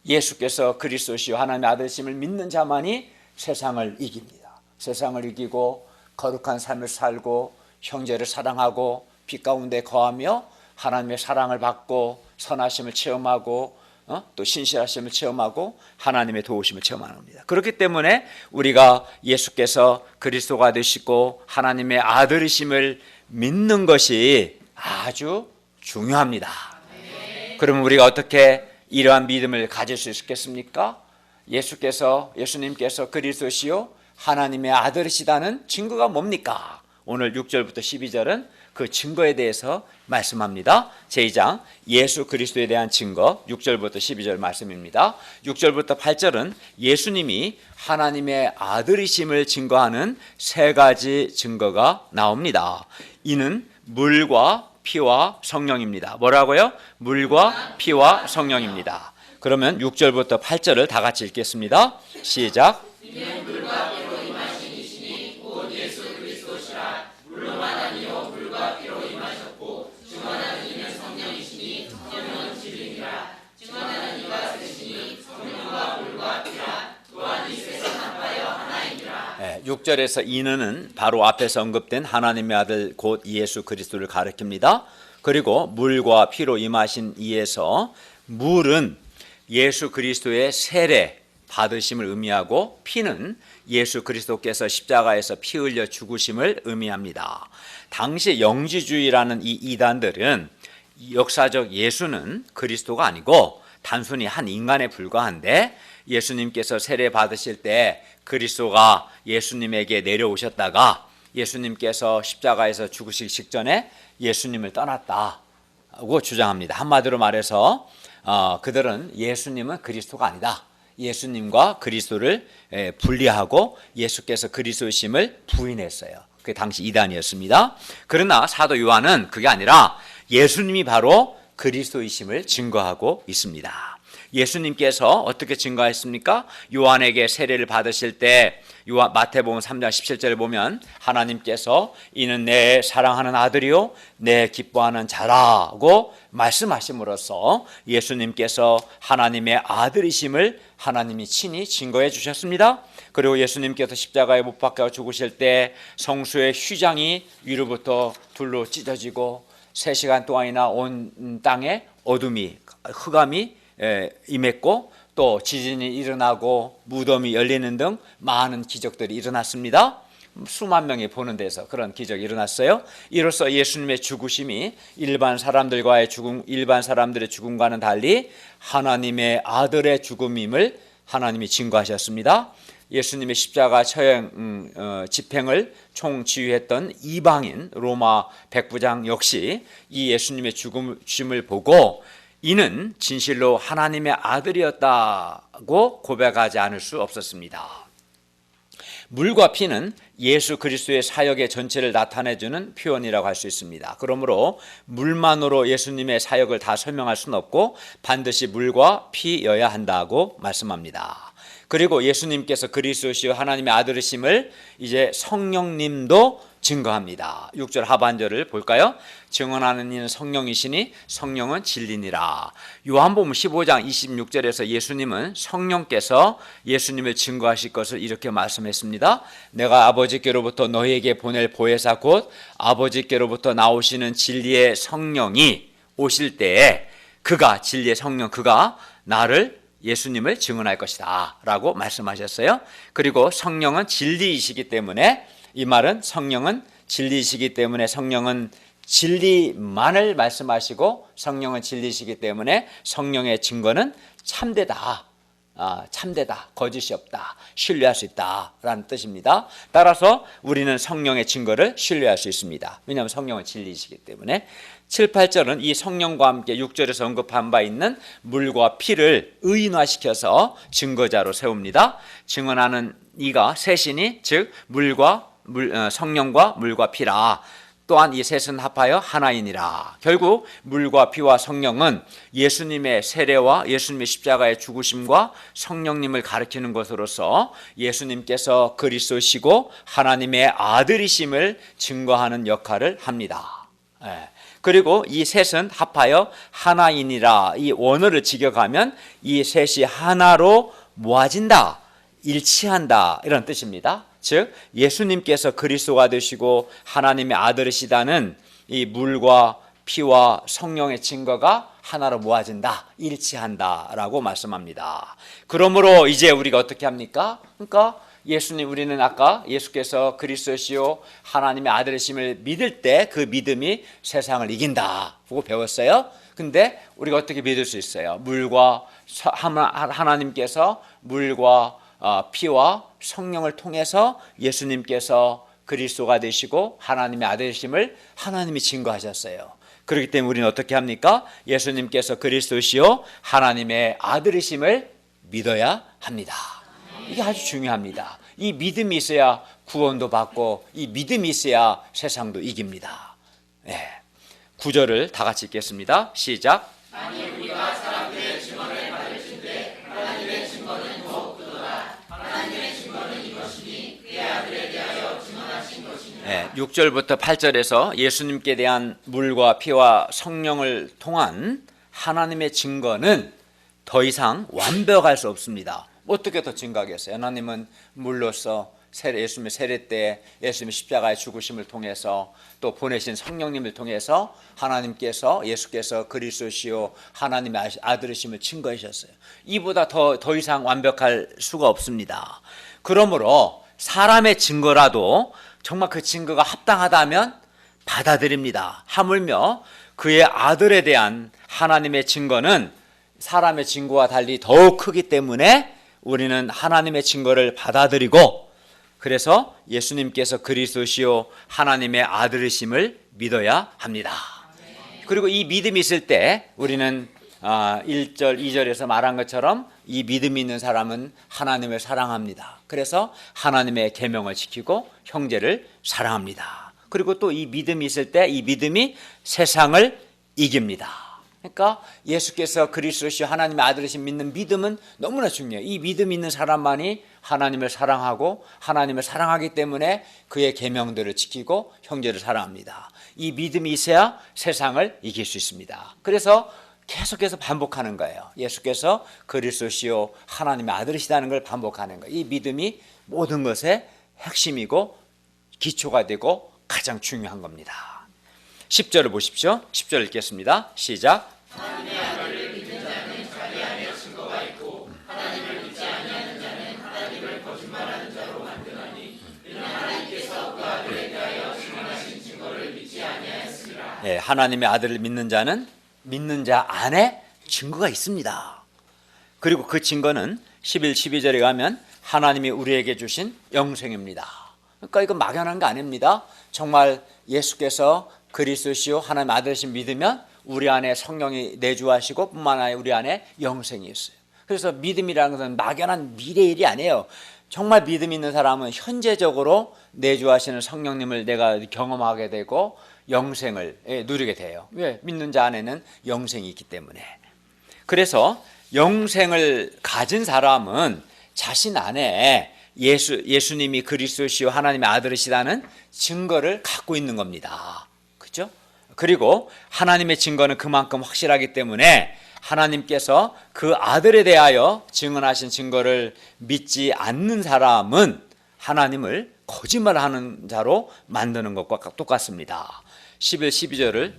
예수께서 그리스도시요 하나님의 아들이심을 믿는 자만이 세상을 이깁니다. 세상을 이기고 거룩한 삶을 살고 형제를 사랑하고 빛 가운데 거하며 하나님의 사랑을 받고 선하심을 체험하고 또 신실하심을 체험하고 하나님의 도우심을 체험하는 겁니다. 그렇기 때문에 우리가 예수께서 그리스도가 되시고 하나님의 아들이심을 믿는 것이 아주 중요합니다. 그러면 우리가 어떻게 이러한 믿음을 가질 수 있겠습니까? 예수님께서 그리스도시요 하나님의 아들이시다는 증거가 뭡니까? 오늘 6절부터 12절은 그 증거에 대해서 말씀합니다. 제2장 예수 그리스도에 대한 증거 6절부터 12절 말씀입니다. 6절부터 8절은 예수님이 하나님의 아들이심을 증거하는 세 가지 증거가 나옵니다. 이는 물과 피와 성령입니다. 뭐라고요? 물과 피와 성령입니다. 그러면 6절부터 8절을 다 같이 읽겠습니다. 시작. 이는 물과 피로 임하신 이시니 곧 예수 그리스도시라. 물로만 아니요 물과 피로 임하셨고 증언하는 이는 성령이시니 성령은 진리니라. 증언하는 이가 셋이니 성령과 물과 피라. 또한 이 셋은 합하여 하나이니라. 6절에서 이는은 바로 앞에서 언급된 하나님의 아들 곧 예수 그리스도를 가리킵니다. 그리고 물과 피로 임하신 이에서 물은 예수 그리스도의 세례 받으심을 의미하고 피는 예수 그리스도께서 십자가에서 피 흘려 죽으심을 의미합니다. 당시 영지주의라는 이 이단들은 역사적 예수는 그리스도가 아니고 단순히 한 인간에 불과한데 예수님께서 세례 받으실 때 그리스도가 예수님에게 내려오셨다가 예수님께서 십자가에서 죽으시기 직전에 예수님을 떠났다고 주장합니다. 한마디로 말해서 그들은 예수님은 그리스도가 아니다. 예수님과 그리스도를 분리하고 예수께서 그리스도심을 부인했어요. 그게 당시 이단이었습니다. 그러나 사도 요한은 그게 아니라 예수님이 바로 그리스도이심을 증거하고 있습니다. 예수님께서 어떻게 증거했습니까? 요한에게 세례를 받으실 때 마태복음 3장 17절을 보면 하나님께서 이는 내 사랑하는 아들이요 내 기뻐하는 자라고 말씀하심으로써 예수님께서 하나님의 아들이심을 하나님이 친히 증거해 주셨습니다. 그리고 예수님께서 십자가에 못 박혀 죽으실 때 성수의 휘장이 위로부터 둘로 찢어지고 3시간 동안이나 온 땅에 어둠이 흑암이 임했고 또 지진이 일어나고 무덤이 열리는 등 많은 기적들이 일어났습니다. 수만 명이 보는 데서 그런 기적이 일어났어요. 이로써 예수님의 죽으심이 일반 사람들의 죽음과는 달리 하나님의 아들의 죽음임을 하나님이 증거하셨습니다. 예수님의 십자가 처형 집행을 총지휘했던 이방인 로마 백부장 역시 이 예수님의 죽음을 보고 이는 진실로 하나님의 아들이었다고 고백하지 않을 수 없었습니다. 물과 피는 예수 그리스도의 사역의 전체를 나타내주는 표현이라고 할 수 있습니다. 그러므로 물만으로 예수님의 사역을 다 설명할 수는 없고 반드시 물과 피여야 한다고 말씀합니다. 그리고 예수님께서 그리스도시요 하나님의 아들이심을 이제 성령님도 증거합니다. 6절 하반절을 볼까요? 증언하는 이는 성령이시니 성령은 진리니라. 요한복음 15장 26절에서 예수님은 성령께서 예수님을 증거하실 것을 이렇게 말씀했습니다. 내가 아버지께로부터 너희에게 보낼 보혜사 곧 아버지께로부터 나오시는 진리의 성령이 오실 때에 그가 진리의 성령 그가 나를 예수님을 증언할 것이다 라고 말씀하셨어요. 그리고 성령은 진리이시기 때문에 이 말은 성령은 진리이시기 때문에 성령은 진리만을 말씀하시고 성령은 진리이시기 때문에 성령의 증거는 참되다. 참되다. 거짓이 없다. 신뢰할 수 있다라는 뜻입니다. 따라서 우리는 성령의 증거를 신뢰할 수 있습니다. 왜냐하면 성령은 진리이시기 때문에 7, 8절은 이 성령과 함께 6절에서 언급한 바 있는 물과 피를 의인화시켜서 증거자로 세웁니다. 증언하는 이가 셋이니 즉 성령과 물과 피라. 또한 이 셋은 합하여 하나이니라. 결국 물과 피와 성령은 예수님의 세례와 예수님의 십자가의 죽으심과 성령님을 가리키는 것으로서 예수님께서 그리스도시고 하나님의 아들이심을 증거하는 역할을 합니다. 그리고 이 셋은 합하여 하나이니라. 이 원어를 직역하면 이 셋이 하나로 모아진다, 일치한다 이런 뜻입니다. 즉 예수님께서 그리스도가 되시고 하나님의 아들이시다는 이 물과 피와 성령의 증거가 하나로 모아진다, 일치한다라고 말씀합니다. 그러므로 이제 우리가 어떻게 합니까? 그러니까 우리는 아까 예수께서 그리스도시요 하나님의 아들이심을 믿을 때 그 믿음이 세상을 이긴다고 배웠어요. 근데 우리가 어떻게 믿을 수 있어요? 하나님께서 물과 피와 성령을 통해서 예수님께서 그리스도가 되시고 하나님의 아들이심을 하나님이 증거하셨어요. 그렇기 때문에 우리는 어떻게 합니까? 예수님께서 그리스도시요 하나님의 아들이심을 믿어야 합니다. 이게 아주 중요합니다. 이 믿음이 있어야 구원도 받고 이 믿음이 있어야 세상도 이깁니다. 네. 9절을 다 같이 읽겠습니다. 시작. 만일 우리가 사람들의 증언을 받을진대 하나님의 증거는 더욱 크도다. 하나님의 증거는 이것이니 그의 아들에 대하여 증언하신 것이니라. 네, 6절부터 8절에서 예수님께 대한 물과 피와 성령을 통한 하나님의 증거는 더 이상 완벽할 수 없습니다. 어떻게 더 증거하겠어요? 하나님은 물로서 예수님의 세례 때 예수님의 십자가의 죽으심을 통해서 또 보내신 성령님을 통해서 예수께서 그리스도시요 하나님의 아들이심을 증거하셨어요. 이보다 더 이상 완벽할 수가 없습니다. 그러므로 사람의 증거라도 정말 그 증거가 합당하다면 받아들입니다. 하물며 그의 아들에 대한 하나님의 증거는 사람의 증거와 달리 더욱 크기 때문에 우리는 하나님의 증거를 받아들이고 그래서 예수님께서 그리스도시요 하나님의 아들이심을 믿어야 합니다. 그리고 이 믿음이 있을 때 우리는 1절, 2절에서 말한 것처럼 이 믿음이 있는 사람은 하나님을 사랑합니다. 그래서 하나님의 계명을 지키고 형제를 사랑합니다. 그리고 또 이 믿음이 있을 때 이 믿음이 세상을 이깁니다. 그러니까 예수께서 그리스도시요 하나님의 아들이신 믿는 믿음은 너무나 중요해요. 이 믿음이 있는 사람만이 하나님을 사랑하고 하나님을 사랑하기 때문에 그의 계명들을 지키고 형제를 사랑합니다. 이 믿음이 있어야 세상을 이길 수 있습니다. 그래서 계속해서 반복하는 거예요. 예수께서 그리스도시요 하나님의 아들이시다는 걸 반복하는 거예요. 이 믿음이 모든 것의 핵심이고 기초가 되고 가장 중요한 겁니다. 10절을 보십시오. 10절 읽겠습니다. 시작. 하나님의 아들을 믿는 자는 자기 안에 증거가 있고 하나님을 믿지 아니하는 자는 하나님을 거짓말하는 자로 만드나니 이는 하나님께서 그 아들에 대하여 증언하신 증거를 믿지 아니하였으리라. 예, 하나님의 아들을 믿는 자는 믿는 자 안에 증거가 있습니다. 그리고 그 증거는 11, 12절에 가면 하나님이 우리에게 주신 영생입니다. 그러니까 이건 막연한 거 아닙니다. 정말 예수께서 그리스도시요 하나님의 아들이신 믿으면 우리 안에 성령이 내주하시고 뿐만 아니라 우리 안에 영생이 있어요. 그래서 믿음이라는 것은 막연한 미래의 일이 아니에요. 정말 믿음 있는 사람은 현재적으로 내주하시는 성령님을 내가 경험하게 되고 영생을 누리게 돼요. 왜? 믿는 자 안에는 영생이 있기 때문에. 그래서 영생을 가진 사람은 자신 안에 예수님이 그리스도시요 하나님의 아들이시다는 증거를 갖고 있는 겁니다. 그렇죠? 그리고 하나님의 증거는 그만큼 확실하기 때문에 하나님께서 그 아들에 대하여 증언하신 증거를 믿지 않는 사람은 하나님을 거짓말하는 자로 만드는 것과 똑같습니다. 11, 12절을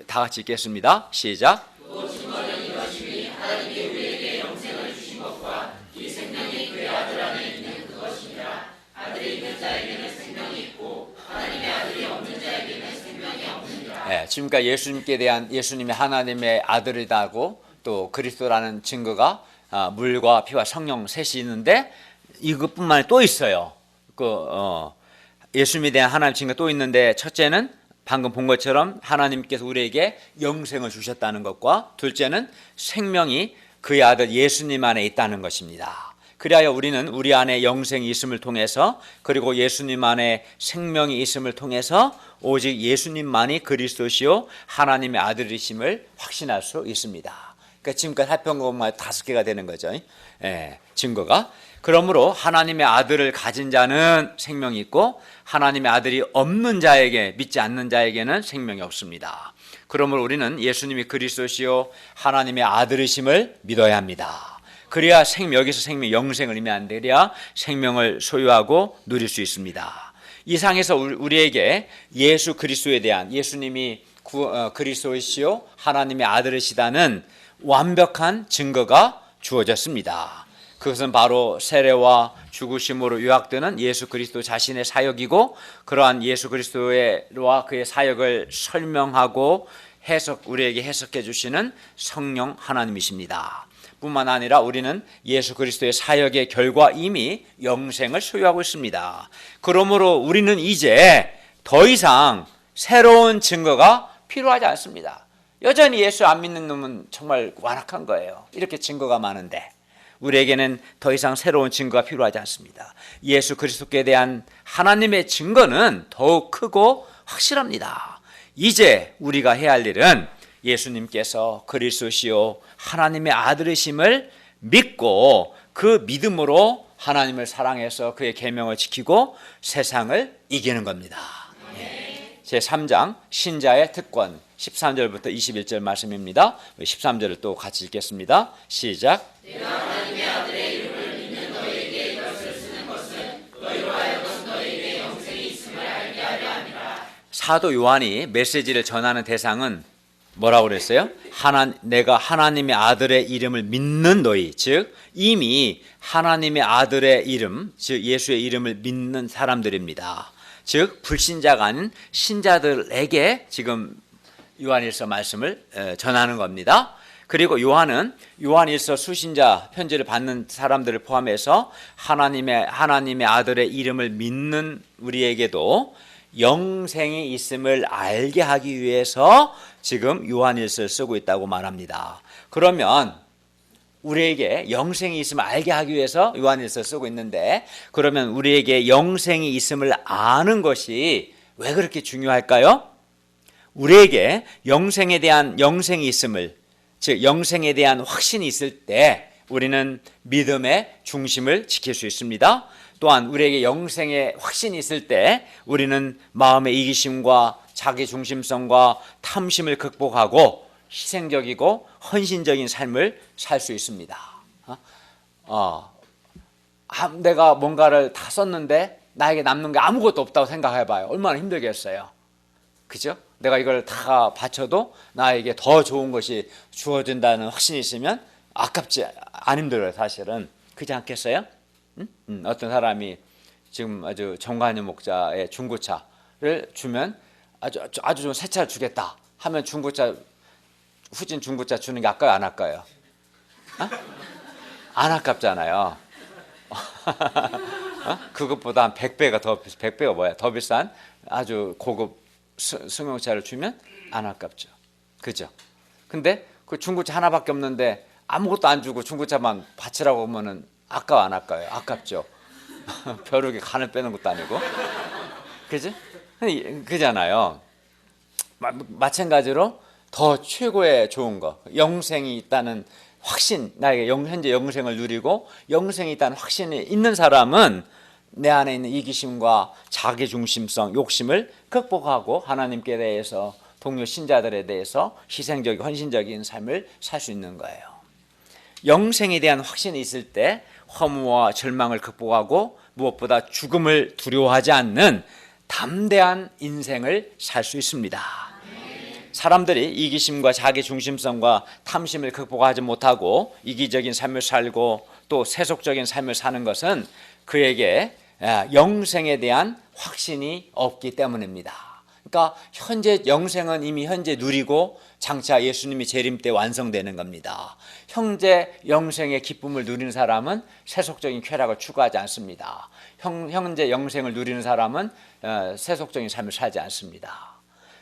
다 같이 읽겠습니다. 시작. 또 증거는 이것이니 하나님이 우리에게 영생을 주신 것과 이 생명이 그의 아들 안에 있는 그것이니라. 아들이 있는 자에게는 생명이 있고 하나님의 아들이 없는 자에게는 생명이 없느니라. 네, 지금까지 예수님께 대한 예수님이 하나님의 아들이다고 또 그리스도라는 증거가 물과 피와 성령 셋이 있는데 이것뿐만 아니라 또 있어요. 예수님에 대한 하나님 증거 또 있는데 첫째는 방금 본 것처럼 하나님께서 우리에게 영생을 주셨다는 것과 둘째는 생명이 그의 아들 예수님 안에 있다는 것입니다. 그리하여 우리는 우리 안에 영생이 있음을 통해서 그리고 예수님 안에 생명이 있음을 통해서 오직 예수님만이 그리스도시요 하나님의 아들이심을 확신할 수 있습니다. 그러니까 지금까지 살펴본 것만 5개가 되는 거죠. 증거가. 그러므로 하나님의 아들을 가진 자는 생명이 있고 하나님의 아들이 없는 자에게 믿지 않는 자에게는 생명이 없습니다. 그러므로 우리는 예수님이 그리스도시요 하나님의 아들이심을 믿어야 합니다. 그래야 여기서 생명, 영생을 의미하는데 그래야 생명을 소유하고 누릴 수 있습니다. 이 상에서 우리에게 예수 그리스도에 대한, 예수님이 그리스도이시요 하나님의 아들이시다는 완벽한 증거가 주어졌습니다. 그것은 바로 세례와 죽으심으로 요약되는 예수 그리스도 자신의 사역이고, 그러한 예수 그리스도와 그의 사역을 설명하고 우리에게 해석해 주시는 성령 하나님이십니다. 뿐만 아니라 우리는 예수 그리스도의 사역의 결과 이미 영생을 소유하고 있습니다. 그러므로 우리는 이제 더 이상 새로운 증거가 필요하지 않습니다. 여전히 예수 안 믿는 놈은 정말 완악한 거예요. 이렇게 증거가 많은데 우리에게는 더 이상 새로운 증거가 필요하지 않습니다. 예수 그리스도께 대한 하나님의 증거는 더욱 크고 확실합니다. 이제 우리가 해야 할 일은 예수님께서 그리스도시요 하나님의 아들이심을 믿고 그 믿음으로 하나님을 사랑해서 그의 계명을 지키고 세상을 이기는 겁니다. 제3장 신자의 특권 13절부터 21절 말씀입니다. 13절을 또 같이 읽겠습니다. 시작. 내가 하나님의 아들의 이름을 믿는 너희에게 이것을 쓰는 것은 너희로 하여금 너희에게 영생이 있음을 알게 하려 함이라. 사도 요한이 메시지를 전하는 대상은 뭐라고 그랬어요? 내가 하나님의 아들의 이름을 믿는 너희, 즉 이미 하나님의 아들의 이름, 즉 예수의 이름을 믿는 사람들입니다. 즉 불신자가 아닌 신자들에게 지금 요한일서 말씀을 전하는 겁니다. 그리고 요한은 요한일서 수신자 편지를 받는 사람들을 포함해서 하나님의 아들의 이름을 믿는 우리에게도 영생이 있음을 알게 하기 위해서 지금 요한일서를 쓰고 있다고 말합니다. 그러면 우리에게 영생이 있음을 알게 하기 위해서 요한일서를 쓰고 있는데, 그러면 우리에게 영생이 있음을 아는 것이 왜 그렇게 중요할까요? 우리에게 영생에 대한 영생이 있음을, 즉 영생에 대한 확신이 있을 때 우리는 믿음의 중심을 지킬 수 있습니다. 또한 우리에게 영생의 확신이 있을 때 우리는 마음의 이기심과 자기 중심성과 탐심을 극복하고 희생적이고 헌신적인 삶을 살 수 있습니다. 내가 뭔가를 다 썼는데 나에게 남는 게 아무것도 없다고 생각해봐요. 얼마나 힘들겠어요. 그죠? 내가 이걸 다 바쳐도 나에게 더 좋은 것이 주어진다는 확신이 있으면 아깝지, 안 힘들어요 사실은. 그렇지 않겠어요? 어떤 사람이 지금 아주 정관용 목자의 중고차를 주면 아주 좋은 새 차를 주겠다 하면 후진 중고차 주는 게 아까워요, 안 아까워요? 안 아깝잖아요. 그것보다 한 100배가 더 비싼 아주 고급 승용차를 주면 안 아깝죠. 그죠? 근데 그 중고차 하나밖에 없는데 아무것도 안 주고 중고차만 바치라고 하면은 아까워, 안 아까워요? 아깝죠. 벼룩에 간을 빼는 것도 아니고. 그지? 그잖아요. 마찬가지로 더 최고의 좋은 거, 영생이 있다는 확신, 나에게 현재 영생을 누리고 영생이 있다는 확신이 있는 사람은 내 안에 있는 이기심과 자기중심성, 욕심을 극복하고 하나님께 대해서, 동료 신자들에 대해서 희생적이고 헌신적인 삶을 살 수 있는 거예요. 영생에 대한 확신이 있을 때 허무와 절망을 극복하고 무엇보다 죽음을 두려워하지 않는 담대한 인생을 살 수 있습니다. 사람들이 이기심과 자기중심성과 탐심을 극복하지 못하고 이기적인 삶을 살고 또 세속적인 삶을 사는 것은 그에게 영생에 대한 확신이 없기 때문입니다. 그러니까 현재 영생은 이미 현재 누리고 장차 예수님이 재림 때 완성되는 겁니다. 현재 영생의 기쁨을 누리는 사람은 세속적인 쾌락을 추구하지 않습니다. 현재 영생을 누리는 사람은 세속적인 삶을 살지 않습니다.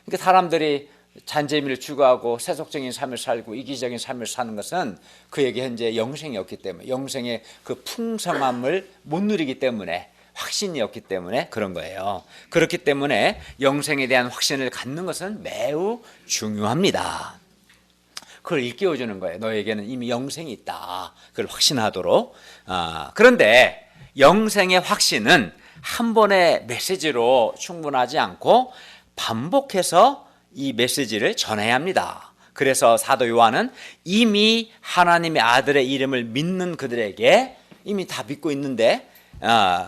그러니까 사람들이 잔재미를 추구하고 세속적인 삶을 살고 이기적인 삶을 사는 것은 그에게 현재 영생이 없기 때문에, 영생의 그 풍성함을 못 누리기 때문에, 확신이 없기 때문에 그런 거예요. 그렇기 때문에 영생에 대한 확신을 갖는 것은 매우 중요합니다. 그걸 일깨워주는 거예요. 너에게는 이미 영생이 있다. 그걸 확신하도록. 그런데 영생의 확신은 한 번의 메시지로 충분하지 않고 반복해서 이 메시지를 전해야 합니다. 그래서 사도 요한은 이미 하나님의 아들의 이름을 믿는 그들에게 이미 다 믿고 있는데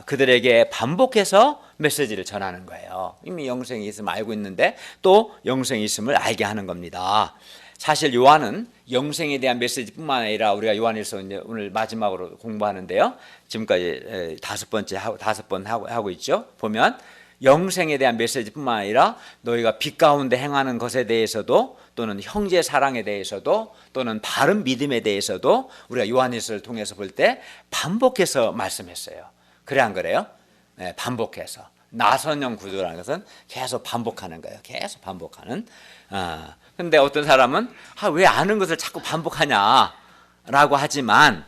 그들에게 반복해서 메시지를 전하는 거예요. 이미 영생이 있음을 알고 있는데 또 영생이 있음을 알게 하는 겁니다. 사실 요한은 영생에 대한 메시지뿐만 아니라 우리가 요한일서 이제 오늘 마지막으로 공부하는데요. 지금까지 다섯 번 하고 있죠. 보면 영생에 대한 메시지뿐만 아니라 너희가 빛 가운데 행하는 것에 대해서도 또는 형제 사랑에 대해서도 또는 바른 믿음에 대해서도 우리가 요한일서를 통해서 볼 때 반복해서 말씀했어요. 그래 안 그래요? 네, 반복해서. 나선형 구조라는 것은 계속 반복하는 거예요. 계속 반복하는. 근데 어떤 사람은 왜 아는 것을 자꾸 반복하냐라고 하지만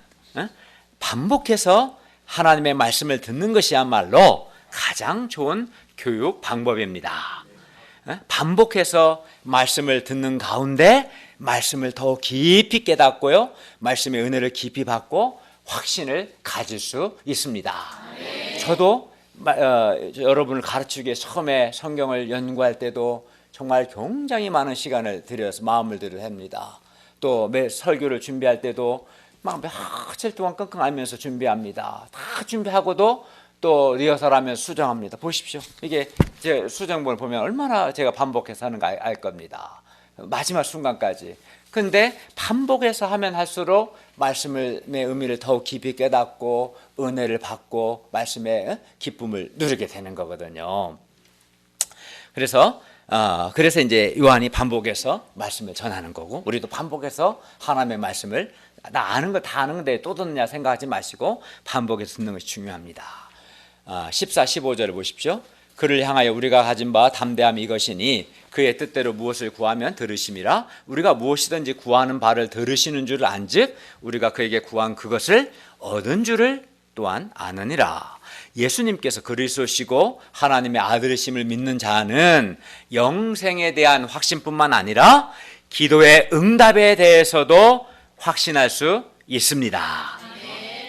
반복해서 하나님의 말씀을 듣는 것이야말로 가장 좋은 교육 방법입니다. 반복해서 말씀을 듣는 가운데 말씀을 더 깊이 깨닫고요. 말씀의 은혜를 깊이 받고 확신을 가질 수 있습니다. 저도 여러분을 가르치기 위해 처음에 성경을 연구할 때도 정말 굉장히 많은 시간을 들여서 마음을 들여 합니다. 또 매 설교를 준비할 때도 막 며칠 동안 끙끙 앓면서 준비합니다. 다 준비하고도 또 리허설하면서 수정합니다. 보십시오. 이게 제 수정본을 보면 얼마나 제가 반복해서 하는 거 알 겁니다. 마지막 순간까지. 근데 반복해서 하면 할수록 말씀의 의미를 더욱 깊이 깨닫고 은혜를 받고 말씀의 기쁨을 누리게 되는 거거든요. 그래서 이제 요한이 반복해서 말씀을 전하는 거고 우리도 반복해서 하나님의 말씀을 나 아는 거 다 아는 건데 또 듣느냐 생각하지 마시고 반복해서 듣는 것이 중요합니다. 14, 15절을 보십시오. 그를 향하여 우리가 가진 바 담대함이 이것이니 그의 뜻대로 무엇을 구하면 들으심이라. 우리가 무엇이든지 구하는 바를 들으시는 줄을 안즉 우리가 그에게 구한 그것을 얻은 줄을 또한 아느니라. 예수님께서 그리스도시고 하나님의 아들이심을 믿는 자는 영생에 대한 확신뿐만 아니라 기도의 응답에 대해서도 확신할 수 있습니다.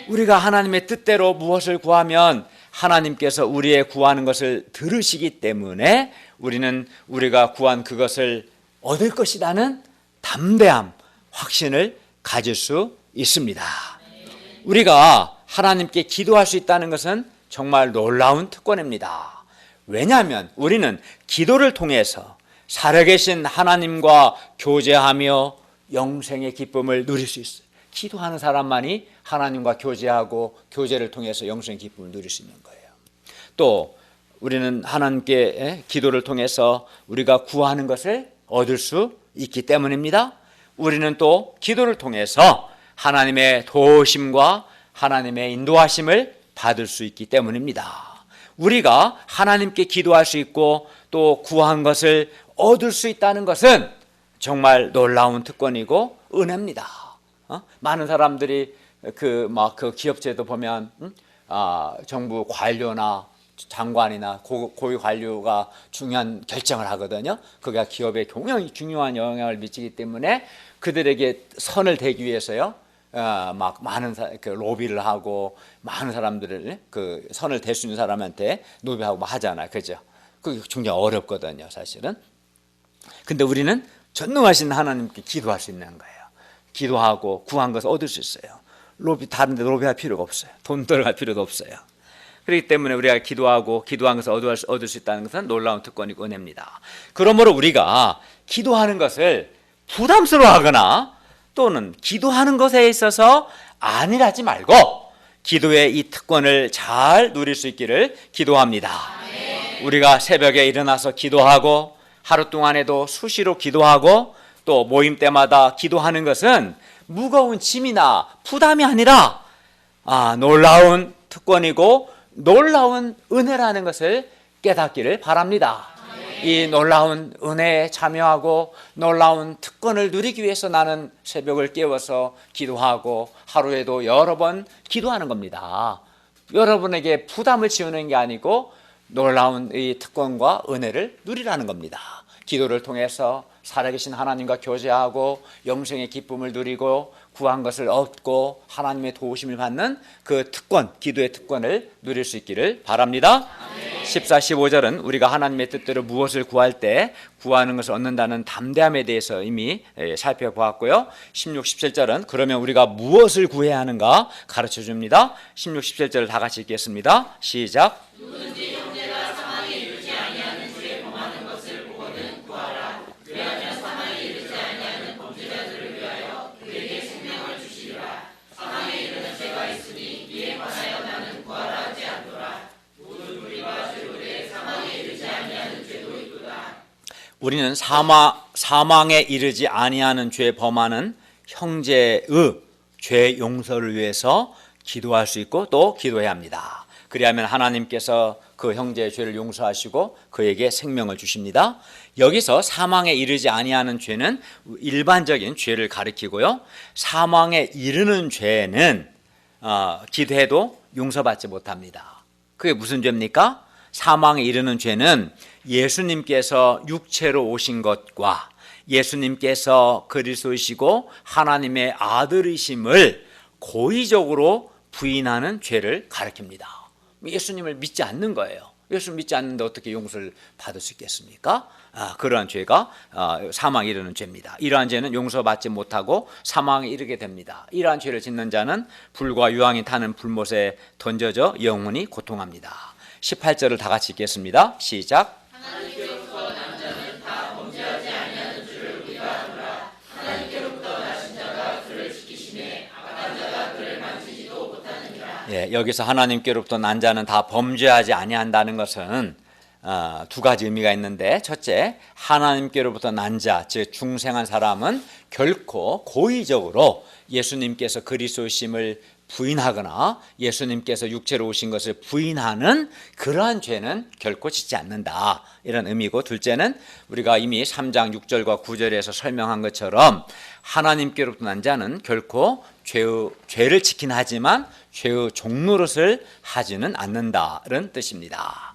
우리가 하나님의 뜻대로 무엇을 구하면 하나님께서 우리의 구하는 것을 들으시기 때문에 우리는 우리가 구한 그것을 얻을 것이라는 담대함, 확신을 가질 수 있습니다. 우리가 하나님께 기도할 수 있다는 것은 정말 놀라운 특권입니다. 왜냐하면 우리는 기도를 통해서 살아계신 하나님과 교제하며 영생의 기쁨을 누릴 수 있어요. 기도하는 사람만이 하나님과 교제하고 교제를 통해서 영생의 기쁨을 누릴 수 있는 거예요. 또 우리는 하나님께 기도를 통해서 우리가 구하는 것을 얻을 수 있기 때문입니다. 우리는 또 기도를 통해서 하나님의 도우심과 하나님의 인도하심을 받을 수 있기 때문입니다. 우리가 하나님께 기도할 수 있고 또 구한 것을 얻을 수 있다는 것은 정말 놀라운 특권이고 은혜입니다. 많은 사람들이 그 기업체도 보면 정부 관료나 장관이나 고위 관료가 중요한 결정을 하거든요. 그게 기업에 굉장히 중요한 영향을 미치기 때문에 그들에게 선을 대기 위해서요. 많은 로비를 하고 많은 사람들을 그 선을 댈 수 있는 사람한테 로비하고 하잖아요. 그죠? 그게 굉장히 어렵거든요, 사실은. 근데 우리는 전능하신 하나님께 기도할 수 있는 거예요. 기도하고 구한 것을 얻을 수 있어요. 다른 데 로비할 필요가 없어요. 돈 들어갈 필요도 없어요. 그렇기 때문에 우리가 기도하고 기도한 것을 얻을 수 있다는 것은 놀라운 특권이고 은혜입니다. 그러므로 우리가 기도하는 것을 부담스러워하거나 또는 기도하는 것에 있어서 안일하지 말고 기도의 이 특권을 잘 누릴 수 있기를 기도합니다. 우리가 새벽에 일어나서 기도하고 하루 동안에도 수시로 기도하고 또 모임 때마다 기도하는 것은 무거운 짐이나 부담이 아니라 놀라운 특권이고 놀라운 은혜라는 것을 깨닫기를 바랍니다. 이 놀라운 은혜에 참여하고 놀라운 특권을 누리기 위해서 나는 새벽을 깨워서 기도하고 하루에도 여러 번 기도하는 겁니다. 여러분에게 부담을 지우는 게 아니고 놀라운 이 특권과 은혜를 누리라는 겁니다. 기도를 통해서 살아계신 하나님과 교제하고 영생의 기쁨을 누리고 구한 것을 얻고 하나님의 도우심을 받는 그 특권, 기도의 특권을 누릴 수 있기를 바랍니다. 14, 15절은 우리가 하나님의 뜻대로 무엇을 구할 때 구하는 것을 얻는다는 담대함에 대해서 이미 살펴보았고요. 16, 17절은 그러면 우리가 무엇을 구해야 하는가 가르쳐 줍니다. 16, 17절을 다 같이 읽겠습니다. 시작. 누구든지 형제가 사망에 이르지 아니하는 죄에 범하는 것을 보거든 구하라. 그리하면 사망에 이르지 아니하는 범죄자들을 위하여 그에게 생명을 주시리라. 사망에 이르는 죄가 있으니 이에 관하여 나는 구하라 하지 않노라. 모든 우리가 죄로되 사망에 이르지 아니하는 죄도 있도다. 우리는 사망에 이르지 아니하는 죄 범하는 형제의 죄 용서를 위해서 기도할 수 있고 또 기도해야 합니다. 그리하면 하나님께서 그 형제의 죄를 용서하시고 그에게 생명을 주십니다. 여기서 사망에 이르지 아니하는 죄는 일반적인 죄를 가리키고요. 사망에 이르는 죄는 기도해도 용서받지 못합니다. 그게 무슨 죄입니까? 사망에 이르는 죄는 예수님께서 육체로 오신 것과 예수님께서 그리스도이시고 하나님의 아들이심을 고의적으로 부인하는 죄를 가리킵니다. 예수님을 믿지 않는 거예요. 예수 믿지 않는데 어떻게 용서를 받을 수 있겠습니까? 그러한 죄가 사망에 이르는 죄입니다. 이러한 죄는 용서받지 못하고 사망에 이르게 됩니다. 이러한 죄를 짓는 자는 불과 유황이 타는 불못에 던져져 영원히 고통합니다. 18절을 다 같이 읽겠습니다. 시작. 하나님께로부터 난 자는 다 범죄하지 아니하는 줄을 우리가 아노라. 하나님께로부터 나신 자가 그를 지키심에 악한 자가 그를 만지지도 못하느니라. 여기서 하나님께로부터 난 자는 다 범죄하지 아니한다는 것은 두 가지 의미가 있는데, 첫째, 하나님께로부터 난 자, 즉 중생한 사람은 결코 고의적으로 예수님께서 그리스도심을 부인하거나 예수님께서 육체로 오신 것을 부인하는 그러한 죄는 결코 짓지 않는다, 이런 의미고, 둘째는 우리가 이미 3장 6절과 9절에서 설명한 것처럼 하나님께로부터 난 자는 결코 죄를 지긴 하지만 죄의 종노릇을 하지는 않는다는 뜻입니다.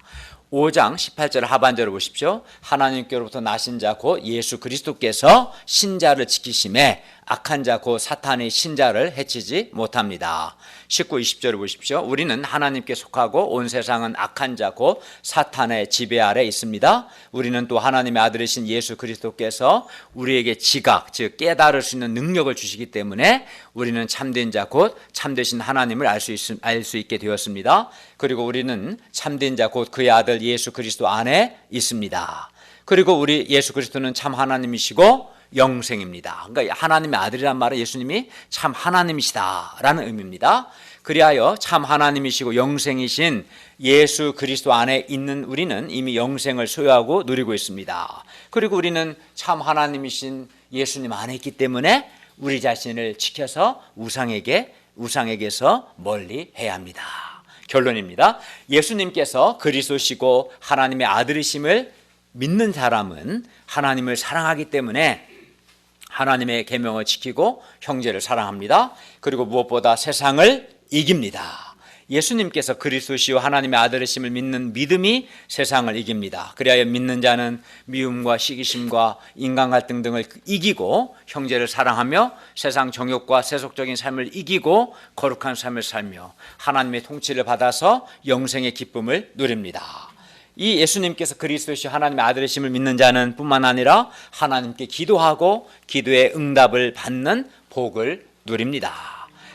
5장 18절 하반절을 보십시오. 하나님께로부터 나신 자 곧 예수 그리스도께서 신자를 지키심에 악한 자 곧 사탄의 신자를 해치지 못합니다. 19, 20절을 보십시오. 우리는 하나님께 속하고 온 세상은 악한 자 곧 사탄의 지배 아래 있습니다. 우리는 또 하나님의 아들이신 예수 그리스도께서 우리에게 지각, 즉 깨달을 수 있는 능력을 주시기 때문에 우리는 참된 자 곧 참되신 하나님을 알 수 있게 되었습니다. 그리고 우리는 참된 자 곧 그의 아들 예수 그리스도 안에 있습니다. 그리고 우리 예수 그리스도는 참 하나님이시고 영생입니다. 그러니까 하나님의 아들이란 말은 예수님이 참 하나님이시다라는 의미입니다. 그리하여 참 하나님이시고 영생이신 예수 그리스도 안에 있는 우리는 이미 영생을 소유하고 누리고 있습니다. 그리고 우리는 참 하나님이신 예수님 안에 있기 때문에 우리 자신을 지켜서 우상에게서 멀리 해야 합니다. 결론입니다. 예수님께서 그리스도시고 하나님의 아들이심을 믿는 사람은 하나님을 사랑하기 때문에 하나님의 계명을 지키고 형제를 사랑합니다. 그리고 무엇보다 세상을 이깁니다. 예수님께서 그리스도시요 하나님의 아들이심을 믿는 믿음이 세상을 이깁니다. 그리하여 믿는 자는 미움과 시기심과 인간 갈등 등을 이기고 형제를 사랑하며 세상 정욕과 세속적인 삶을 이기고 거룩한 삶을 살며 하나님의 통치를 받아서 영생의 기쁨을 누립니다. 이 예수님께서 그리스도시요 하나님의 아들이심을 믿는 자는 뿐만 아니라 하나님께 기도하고 기도의 응답을 받는 복을 누립니다.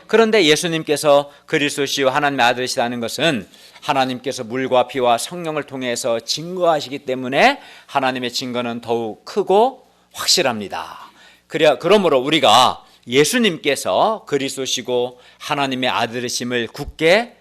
그런데 예수님께서 그리스도시요 하나님의 아들이시라는 것은 하나님께서 물과 피와 성령을 통해서 증거하시기 때문에 하나님의 증거는 더욱 크고 확실합니다. 그러므로 우리가 예수님께서 그리스도시고 하나님의 아들이심을 굳게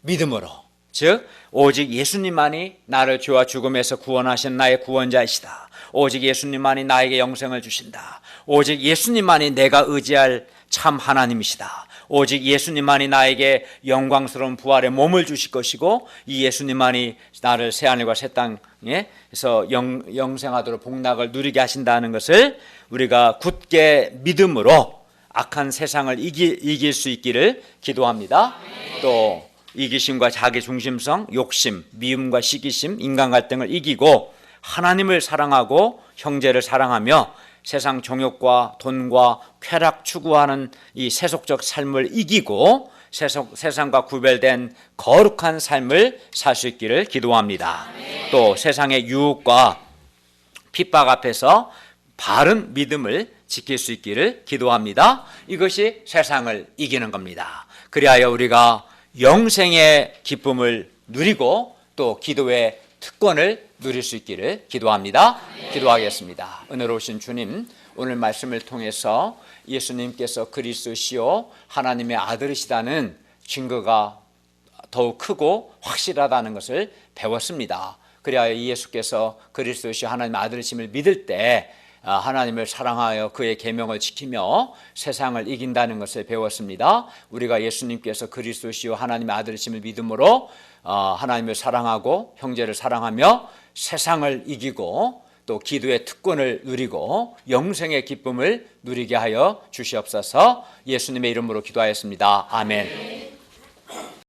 믿음으로, 즉 오직 예수님만이 나를 죄와 죽음에서 구원하신 나의 구원자이시다. 오직 예수님만이 나에게 영생을 주신다. 오직 예수님만이 내가 의지할 참 하나님이시다. 오직 예수님만이 나에게 영광스러운 부활의 몸을 주실 것이고 이 예수님만이 나를 새하늘과 새 땅에서 영생하도록 복락을 누리게 하신다는 것을 우리가 굳게 믿음으로 악한 세상을 이길 수 있기를 기도합니다. 또 이기심과 자기중심성, 욕심, 미움과 시기심, 인간 갈등을 이기고 하나님을 사랑하고 형제를 사랑하며 세상 정욕과 돈과 쾌락 추구하는 이 세속적 삶을 이기고 세상과 구별된 거룩한 삶을 살 수 있기를 기도합니다. 또 세상의 유혹과 핍박 앞에서 바른 믿음을 지킬 수 있기를 기도합니다. 이것이 세상을 이기는 겁니다. 그리하여 우리가 영생의 기쁨을 누리고 또 기도의 특권을 누릴 수 있기를 기도합니다. 기도하겠습니다. 은혜로우신 주님, 오늘 말씀을 통해서 예수님께서 그리스도시요 하나님의 아들이시다는 증거가 더욱 크고 확실하다는 것을 배웠습니다. 그리하여 예수께서 그리스도시요 하나님의 아들이심을 믿을 때 하나님을 사랑하여 그의 계명을 지키며 세상을 이긴다는 것을 배웠습니다. 우리가 예수님께서 그리스도시요 하나님의 아들이심을 믿음으로 하나님을 사랑하고 형제를 사랑하며 세상을 이기고 또 기도의 특권을 누리고 영생의 기쁨을 누리게 하여 주시옵소서. 예수님의 이름으로 기도하였습니다. 아멘.